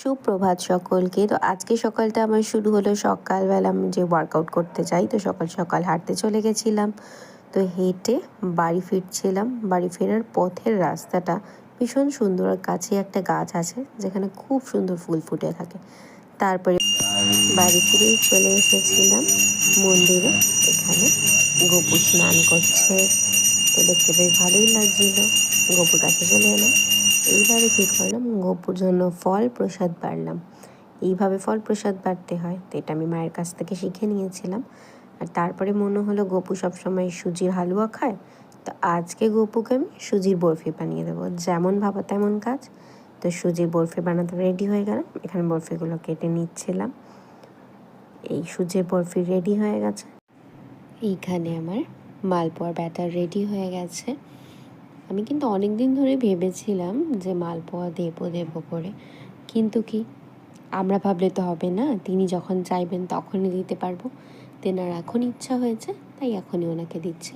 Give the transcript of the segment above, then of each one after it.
সুপ্রভাত সকলকে। তো আজকে সকালটা আমার শুরু হলো সকালবেলা আমি যে ওয়ার্কআউট করতে যাই, তো সকাল সকাল হাঁটতে চলে গেছিলাম। তো হেঁটে বাড়ি ফিরছিলাম। বাড়ি ফেরার পথের রাস্তাটা ভীষণ সুন্দর, আর কাছে একটা গাছ আছে যেখানে খুব সুন্দর ফুল ফুটে থাকে। তারপরে বাড়ি ফিরেই চলে এসেছিলাম মন্দিরে। এখানে গোপু স্নান করছে, তো দেখতে বেশ ভালোই লাগছিল। গোপুর কাছে চলে এলাম। এইবারে কী করলাম, গোপুর জন্য ফল প্রসাদ বাড়লাম। এইভাবে ফল প্রসাদ বাড়তে হয়, তো এটা আমি মায়ের কাছ থেকে শিখে নিয়েছিলাম। আর তারপরে মনে হলো গপু সবসময় সুজির হালুয়া খায়, তো আজকে গপুকে আমি সুজির বরফি বানিয়ে দেবো। যেমন ভাবা তেমন কাজ। তো সুজির বরফি বানাতে রেডি হয়ে গেলাম। এখানে বরফিগুলো কেটে নিচ্ছিলাম। এই সুজির বরফি রেডি হয়ে গেছে। এইখানে আমার মালপোয়ার ব্যাটার রেডি হয়ে গেছে। আমি কিন্তু অনেক দিন ধরে ভেবেছিলাম যে মালপোয়া দেবো করে, কিন্তু কি আমরা ভাবলে তো হবে না, তিনি যখন চাইবেন তখনই দিতে পারবো। তেনার এখন ইচ্ছা হয়েছে, তাই এখনই ওনাকে দিচ্ছি।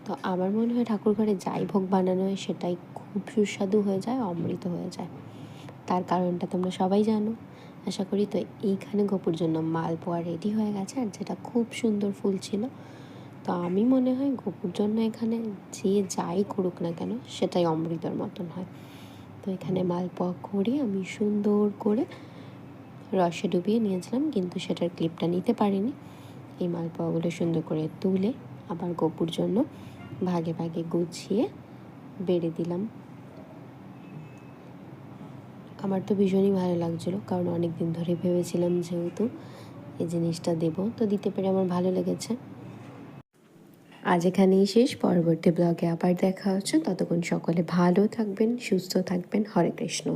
তো আমার মনে হয় ঠাকুর ঘরে যাই ভোগ বানানো হয় সেটাই খুব সুস্বাদু হয়ে যায়, অমৃত হয়ে যায়। তার কারণটা তোমরা সবাই জানো আশা করি। তো এইখানে গোপুর জন্য মালপোয়া রেডি হয়ে গেছে, আর যেটা খুব সুন্দর ফুল ছিল। তো আমি মনে হয় গোপুর জন্য এখানে যে যাই করুক না কেন সেটাই অমৃতর মতন হয়। তো এখানে মালপোয়া করে আমি সুন্দর করে রসে ডুবিয়ে নিয়েছিলাম, কিন্তু সেটার ক্লিপটা নিতে পারিনি। এই মালপোয়াগুলো সুন্দর করে তুলে আবার গোপুর জন্য ভাগে ভাগে গুছিয়ে বেড়ে দিলাম। আমার তো ভীষণই ভালো লাগছিলো, কারণ অনেক দিন ধরে ভেবেছিলাম যেহেতু এই জিনিসটা দেবো, তো দিতে পেরে আমার ভালো লেগেছে। আজ এখানেই শেষ। পরবর্তী ব্লগে আবার দেখা হচ্ছে। ততক্ষণ সকলে ভালো থাকবেন, সুস্থ থাকবেন। হরে কৃষ্ণ।